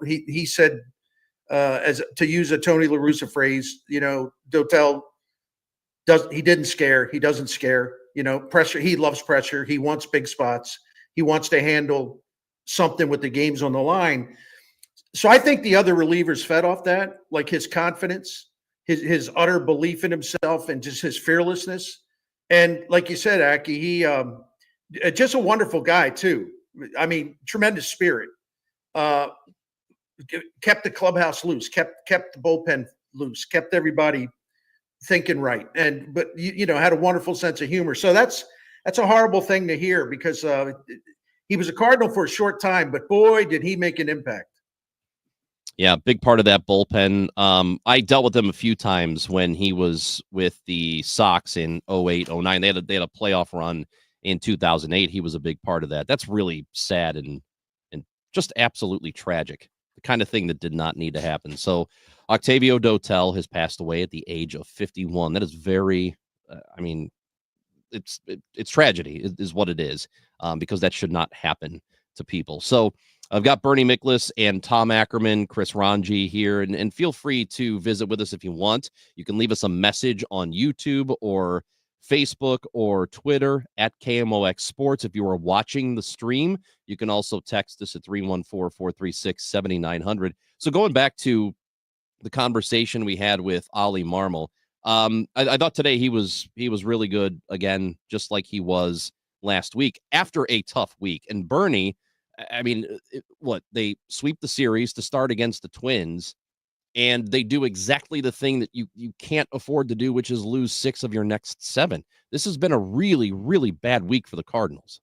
Speaker 3: He said, as to use a Tony La Russa phrase, Dotel. He doesn't scare, pressure. He loves pressure. He wants big spots. He wants to handle something with the games on the line. So I think the other relievers fed off that, like his confidence, his utter belief in himself, and just his fearlessness. And like you said, Aki, he just a wonderful guy too. I mean, tremendous spirit. Kept the clubhouse loose, kept the bullpen loose, kept everybody thinking right, but had a wonderful sense of humor. So that's a horrible thing to hear, because he was a Cardinal for a short time, but boy, did he make an impact.
Speaker 1: Yeah, big part of that bullpen. I dealt with him a few times when he was with the Sox in 08, 09. They had a playoff run in 2008. He was a big part of that. That's really sad and just absolutely tragic. The kind of thing that did not need to happen. So Octavio Dotel has passed away at the age of 51. That is very, it's tragedy is what it is, because that should not happen to people. So I've got Bernie Miklasz and Tom Ackerman, Chris Ranji here, and feel free to visit with us if you want. You can leave us a message on YouTube or Facebook or Twitter at KMOX Sports. If you are watching the stream, you can also text us at 314-436-7900. So going back to the conversation we had with Ali Marmol, I thought today he was really good again, just like he was last week after a tough week. And Bernie, they sweep the series to start against the Twins, and they do exactly the thing that you can't afford to do, which is lose 6 of your next 7. This has been a really, really bad week for the Cardinals.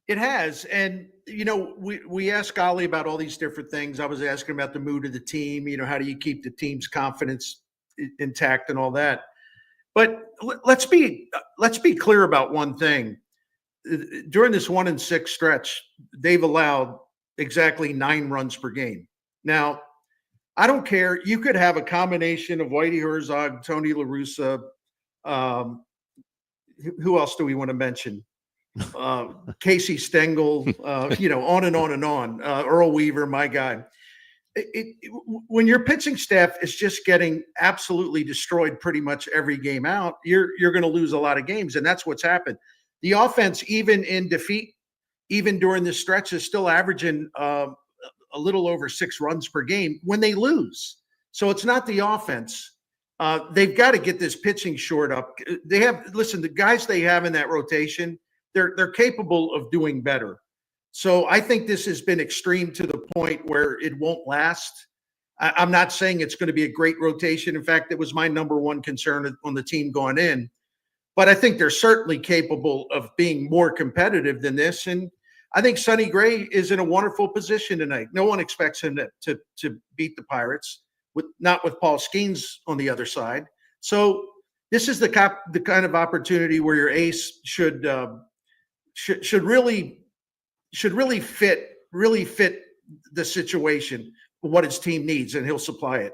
Speaker 3: It has. And, we asked Ollie about all these different things. I was asking about the mood of the team. How do you keep the team's confidence intact and all that? But let's be clear about one thing. During this 1-6 stretch, they've allowed exactly 9 runs per game. Now, I don't care. You could have a combination of Whitey Herzog, Tony La Russa. Who else do we want to mention? Casey Stengel, on and on and on. Earl Weaver, my guy. When your pitching staff is just getting absolutely destroyed pretty much every game out, you're going to lose a lot of games, and that's what's happened. The offense, even in defeat, even during this stretch, is still averaging a little over 6 runs per game when they lose. So it's not the offense. They've got to get this pitching shored up. The guys they have in that rotation, they're capable of doing better. So I think this has been extreme to the point where it won't last. I'm not saying it's going to be a great rotation. In fact, it was my number one concern on the team going in. But I think they're certainly capable of being more competitive than this. And I think Sonny Gray is in a wonderful position tonight. No one expects him to beat the Pirates, not with Paul Skeens on the other side. So this is the kind of opportunity where your ace should really fit the situation, what his team needs, and he'll supply it.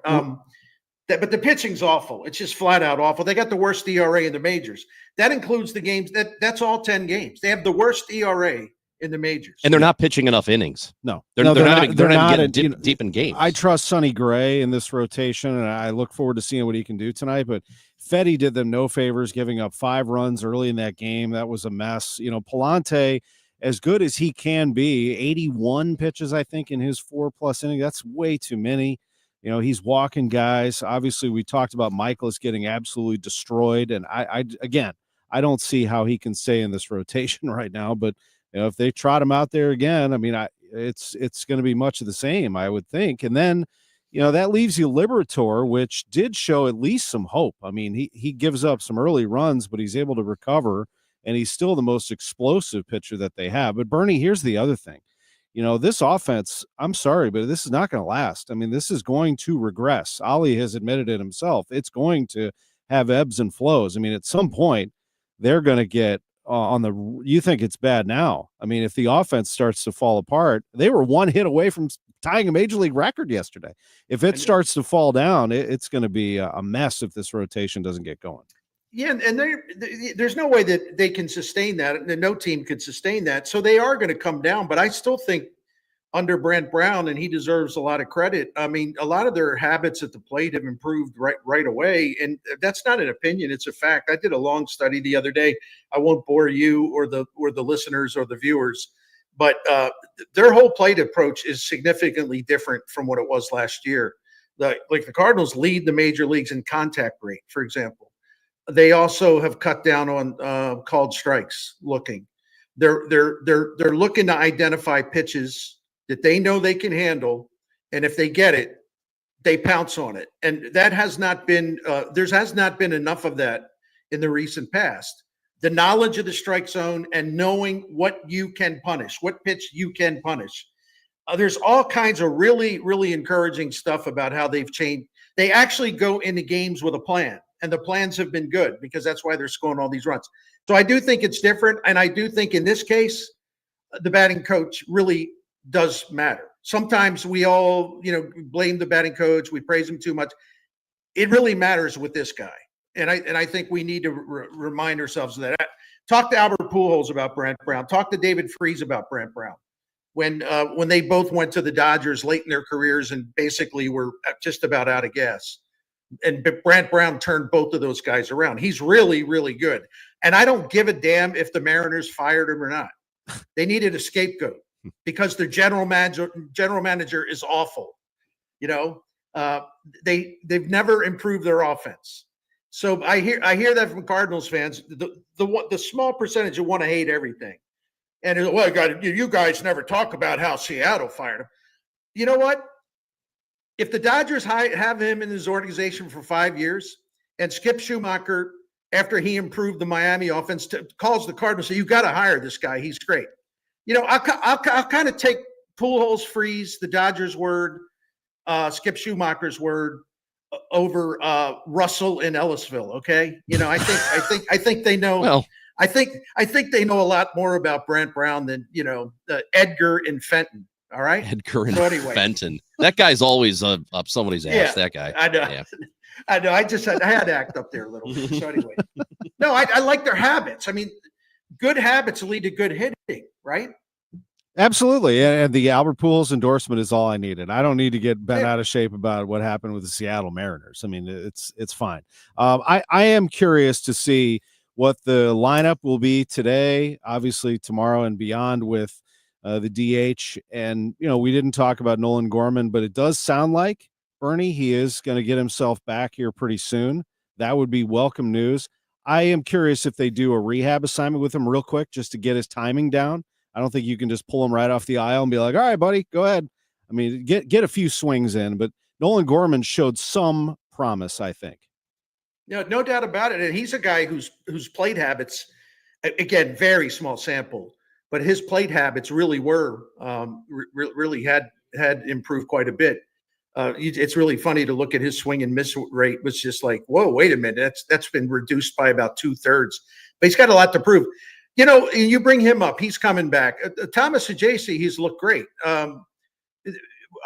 Speaker 3: But the pitching's awful. It's just flat out awful. They got the worst ERA in the majors. That includes the games. That's all 10 games. They have the worst ERA in the majors.
Speaker 1: And they're not pitching enough innings.
Speaker 4: No,
Speaker 1: they're not even getting deep in games.
Speaker 4: I trust Sonny Gray in this rotation, and I look forward to seeing what he can do tonight. But Fetty did them no favors, giving up 5 runs early in that game. That was a mess. Palante, as good as he can be, 81 pitches, I think, in his 4+ innings. That's way too many. He's walking guys. Obviously, we talked about Michaelis getting absolutely destroyed. And I don't see how he can stay in this rotation right now. But if they trot him out there again, it's going to be much of the same, I would think. And then, that leaves you Liberatore, which did show at least some hope. He gives up some early runs, but he's able to recover. And he's still the most explosive pitcher that they have. But Bernie, here's the other thing. This offense, I'm sorry, but this is not going to last. This is going to regress. Ollie has admitted it himself. It's going to have ebbs and flows. At some point, they're going to get you think it's bad now. If the offense starts to fall apart, they were 1 hit away from tying a major league record yesterday. If it starts to fall down, it's going to be a mess if this rotation doesn't get going.
Speaker 3: Yeah, and there's no way that they can sustain that, and no team could sustain that. So they are going to come down. But I still think under Brent Brown, and he deserves a lot of credit. A lot of their habits at the plate have improved right away, and that's not an opinion; it's a fact. I did a long study the other day. I won't bore you or the listeners or the viewers, but their whole plate approach is significantly different from what it was last year. Like the Cardinals lead the major leagues in contact rate, for example. They also have cut down on called strikes. They're looking to identify pitches that they know they can handle, and if they get it, they pounce on it. And that has not been there has not been enough of that in the recent past. The knowledge of the strike zone and knowing what you can punish, what pitch you can punish. There's all kinds of really, really encouraging stuff about how they've changed. They actually go into games with a plan. And the plans have been good because that's why they're scoring all these runs. So I do think it's different. And I do think in this case, the batting coach really does matter. Sometimes we all, blame the batting coach. We praise him too much. It really matters with this guy. And I think we need to remind ourselves of that. Talk to Albert Pujols about Brent Brown. Talk to David Freese about Brent Brown. When they both went to the Dodgers late in their careers and basically were just about out of gas. And Brent Brown turned both of those guys around. He's really, really good. And I don't give a damn if the Mariners fired him or not. They needed a scapegoat because their general manager is awful. They've never improved their offense. So I hear that from Cardinals fans. The small percentage who want to hate everything. And you guys never talk about how Seattle fired him. You know what? if the Dodgers have him in his organization for 5 years, and Skip Schumacher, after he improved the Miami offense, calls the Cardinals, say, you got to hire this guy. He's great. I'll kind of take Pujols, Freeze, the Dodgers' word, Skip Schumacher's word over Russell in Ellisville. Okay, I think they know.
Speaker 1: Well,
Speaker 3: I think they know a lot more about Brant Brown than Edgar and Fenton. All right,
Speaker 1: Edgar and Fenton. That guy's always up somebody's ass.
Speaker 3: Yeah,
Speaker 1: that guy.
Speaker 3: I know.
Speaker 1: Yeah.
Speaker 3: I know. I had to act up there a little bit. So anyway, no, I like their habits. I mean, good habits lead to good hitting, right?
Speaker 4: Absolutely. And the Albert Pujols endorsement is all I needed. I don't need to get bent out of shape about what happened with the Seattle Mariners. I mean, it's fine. I am curious to see what the lineup will be today, obviously tomorrow and beyond with the DH. And, we didn't talk about Nolan Gorman, but it does sound like, Bernie, he is going to get himself back here pretty soon. That would be welcome news. I am curious if they do a rehab assignment with him real quick just to get his timing down. I don't think you can just pull him right off the aisle and be like, all right, buddy, go ahead. I mean, get a few swings in, but Nolan Gorman showed some promise, I think.
Speaker 3: No doubt about it. And he's a guy whose plate habits, again, very small sample, but his plate habits really were really had improved quite a bit. It's really funny to look at his swing and miss rate was just like, whoa, wait a minute. That's been reduced by about 2/3, but he's got a lot to prove. You bring him up, he's coming back. Thomas Ajaysi, he's looked great.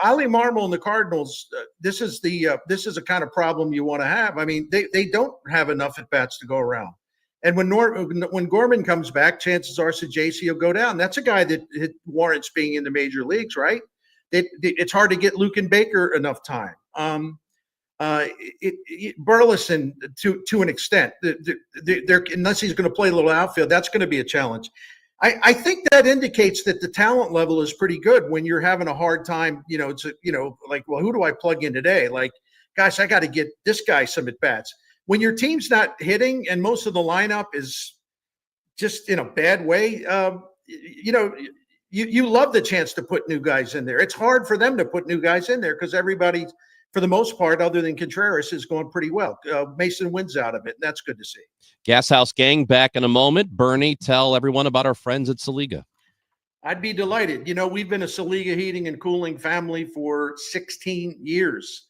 Speaker 3: Ali Marmol and the Cardinals, this is a kind of problem you want to have. I mean, they don't have enough at bats to go around. And when Gorman comes back, chances are Ajaysi will go down. That's a guy that warrants being in the major leagues, right? It's hard to get Luke and Baker enough time. Burleson to an extent, unless he's going to play a little outfield, that's going to be a challenge. I think that indicates that the talent level is pretty good when you're having a hard time. Like, well, who do I plug in today? Like, gosh, I got to get this guy some at bats. When your team's not hitting and most of the lineup is just in a bad way, you love the chance to put new guys in there. It's hard for them to put new guys in there because everybody, for the most part, other than Contreras, is going pretty well. Mason wins out of it, and that's good to see.
Speaker 1: Gashouse Gang back in a moment. Bernie, tell everyone about our friends at Saliga.
Speaker 3: I'd be delighted. We've been a Saliga Heating and Cooling family for 16 years,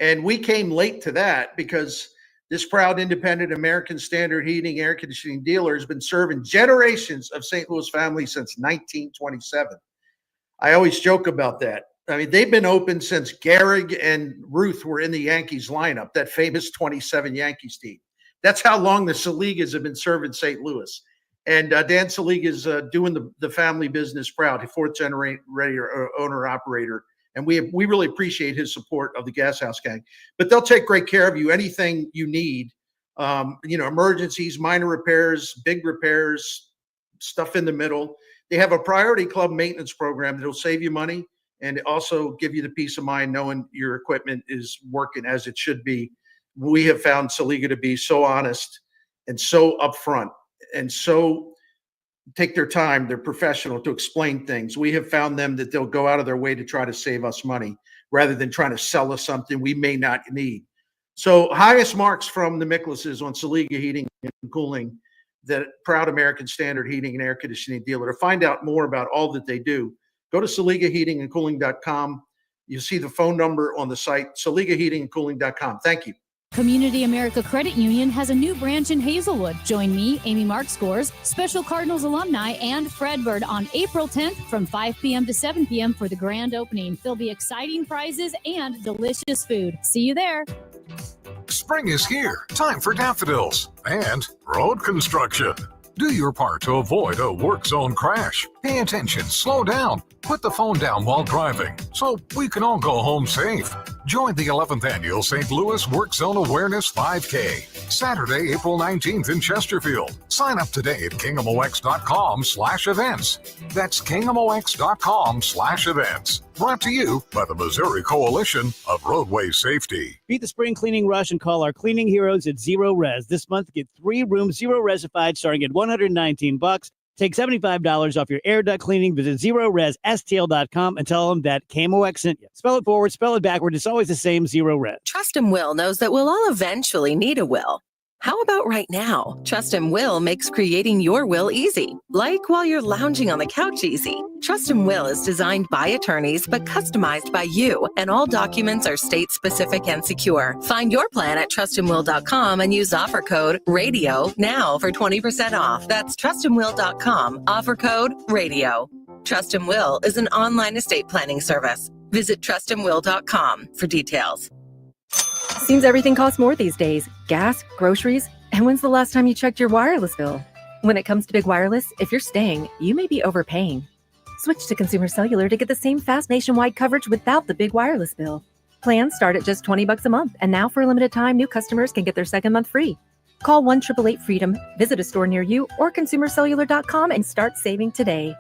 Speaker 3: and we came late to that because this proud independent American Standard Heating air conditioning dealer has been serving generations of St. Louis families since 1927. I always joke about that. I mean, they've been open since Gehrig and Ruth were in the Yankees lineup, that famous 27 Yankees team. That's how long the Saligas have been serving St. Louis. And Dan Saliga is doing the family business proud, a fourth generation owner-operator. And we really appreciate his support of the Gashouse Gang. But they'll take great care of you, anything you need, emergencies, minor repairs, big repairs, stuff in the middle. They have a priority club maintenance program that will save you money and also give you the peace of mind knowing your equipment is working as it should be. We have found Saliga to be so honest and so upfront and so take their time, they're professional to explain things. We have found them that they'll go out of their way to try to save us money rather than trying to sell us something we may not need. So highest marks from the Mickleses on Saliga Heating and Cooling, that proud American Standard Heating and Air Conditioning dealer. To find out more about all that they do, go to SaligaHeatingandCooling.com. You'll see the phone number on the site, SaligaHeatingandCooling.com. Thank you.
Speaker 5: Community America Credit Union has a new branch in Hazelwood. Join me, Amy Markscores, special Cardinals alumni, and Fred Bird on April 10th from 5 p.m. to 7 p.m. for the grand opening. There'll be exciting prizes and delicious food. See you there.
Speaker 22: Spring is here. Time for daffodils and road construction. Do your part to avoid a work zone crash. Pay attention, slow down, put the phone down while driving so we can all go home safe. Join the 11th Annual St. Louis Work Zone Awareness 5K, Saturday, April 19th in Chesterfield. Sign up today at kingmox.com/events. That's kingmox.com/events. Brought to you by the Missouri Coalition of Roadway Safety.
Speaker 6: Beat the spring cleaning rush and call our cleaning heroes at Zero Res. This month, get 3 rooms Zero Resified starting at $119. Take $75 off your air duct cleaning. Visit ZeroResSTL.com and tell them that KMOX sent you. Spell it forward, spell it backward. It's always the same, Zero Res.
Speaker 7: Trust and Will knows that we'll all eventually need a will. How about right now? Trust and Will makes creating your will easy, like while you're lounging on the couch easy. Trust and Will is designed by attorneys but customized by you, and all documents are state-specific and secure. Find your plan at trustandwill.com and use offer code RADIO now for 20% off. That's trustandwill.com, offer code RADIO. Trust and Will is an online estate planning service. Visit trustandwill.com for details.
Speaker 8: Seems everything costs more these days. Gas, groceries, and when's the last time you checked your wireless bill? When it comes to Big Wireless, if you're staying, you may be overpaying. Switch to Consumer Cellular to get the same fast nationwide coverage without the big wireless bill. Plans start at just $20 a month, and now for a limited time, new customers can get their second month free. Call 1-888-FREEDOM, visit a store near you, or consumercellular.com and start saving today.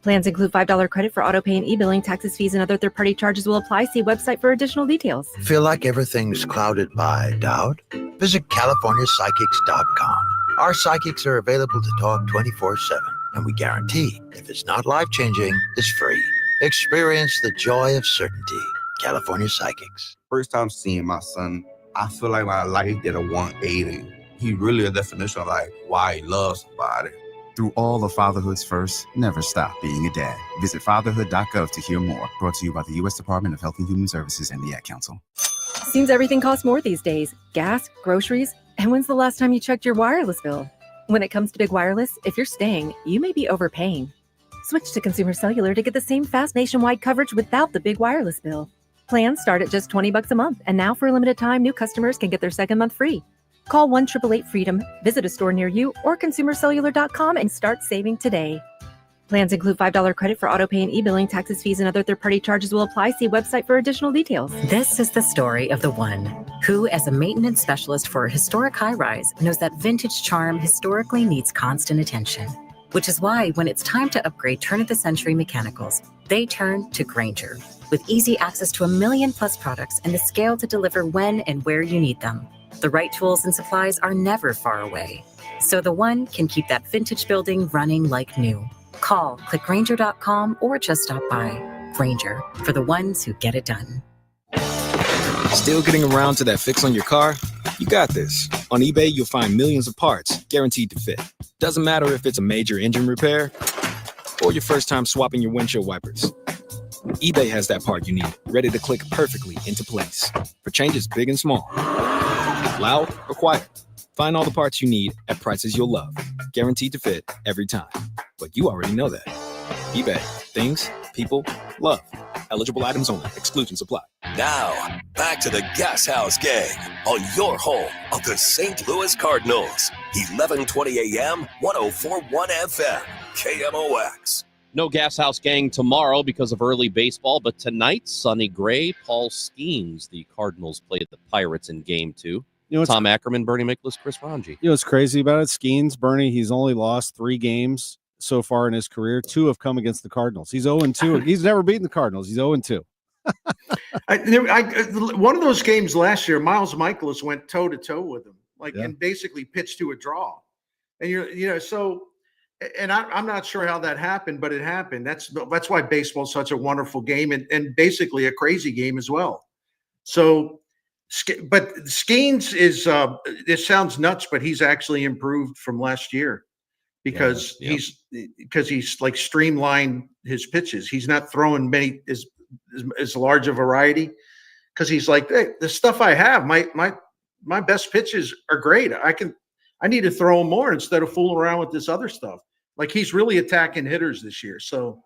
Speaker 8: Plans include $5 credit for auto pay and e-billing. Taxes, fees, and other third-party charges will apply. See website for additional details.
Speaker 23: Feel like everything's clouded by doubt? Visit CaliforniaPsychics.com. Our psychics are available to talk 24/7, and we guarantee if it's not life-changing, it's free. Experience the joy of certainty. California Psychics.
Speaker 24: First time seeing my son, I feel like my life did a 180. He really a definition of like why he loves somebody.
Speaker 25: Through all of fatherhood's first, never stop being a dad. Visit fatherhood.gov to hear more. Brought to you by the U.S. Department of Health and Human Services and the Ad Council.
Speaker 8: Seems everything costs more these days. Gas, groceries, and when's the last time you checked your wireless bill? When it comes to Big Wireless, if you're staying, you may be overpaying. Switch to Consumer Cellular to get the same fast nationwide coverage without the big wireless bill. Plans start at just $20 a month, and now for a limited time, new customers can get their second month free. Call 1-888-FREEDOM, visit a store near you, or consumercellular.com and start saving today. Plans include $5 credit for auto pay and e-billing. Taxes, fees, and other third-party charges will apply. See website for additional details.
Speaker 26: This is the story of the one who, as a maintenance specialist for a historic high-rise, knows that vintage charm historically needs constant attention. Which is why when it's time to upgrade turn-of-the-century mechanicals, they turn to Grainger. With easy access to 1 million+ products and the scale to deliver when and where you need them. The right tools and supplies are never far away. So the one can keep that vintage building running like new. Call, click Grainger.com, or just stop by. Grainger, for the ones who get it done.
Speaker 27: Still getting around to that fix on your car? You got this. On eBay, you'll find millions of parts guaranteed to fit. Doesn't matter if it's a major engine repair or your first time swapping your windshield wipers. eBay has that part you need, ready to click perfectly into place for changes big and small. Loud or quiet, find all the parts you need at prices you'll love. Guaranteed to fit every time. But you already know that. eBay. Things, people, love. Eligible items only. Exclusions apply.
Speaker 9: Now, back to the Gashouse Gang on your home of the St. Louis Cardinals. 1120 AM, 104.1 FM, KMOX.
Speaker 1: No Gashouse Gang tomorrow because of early baseball, but tonight, Sonny Gray, Paul Skeens, the Cardinals played the Pirates in Game 2. Tom Ackerman, Bernie Miklasz, Chris Ranji.
Speaker 4: You know what's crazy about it? Skeens, Bernie, he's only lost 3 games so far in his career. 2 have come against the Cardinals. He's 0-2. He's never beaten the Cardinals. He's 0-2.
Speaker 3: One of those games last year, Miles Michaelis went toe-to-toe with him, and basically pitched to a draw. And I'm not sure how that happened, but it happened. That's why baseball's such a wonderful game and basically a crazy game as well. So, but Skeens is, it sounds nuts, but he's actually improved from last year because he's like streamlined his pitches. He's not throwing many as large a variety because he's like, hey, the stuff I have, my best pitches are great. I need to throw them more instead of fooling around with this other stuff. Like he's really attacking hitters this year. So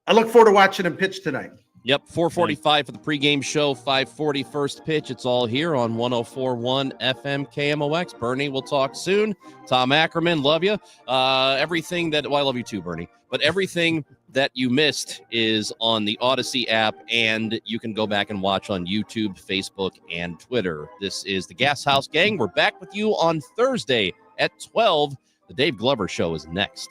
Speaker 3: I look forward to watching him pitch tonight.
Speaker 1: Yep, 4:45 for the pregame show, 5:40 first pitch. It's all here on 104.1 FM KMOX. Bernie, we'll talk soon. Tom Ackerman, love you. Everything that, I love you too, Bernie. But everything that you missed is on the Odyssey app, and you can go back and watch on YouTube, Facebook, and Twitter. This is the Gashouse Gang. We're back with you on Thursday at 12. The Dave Glover Show is next.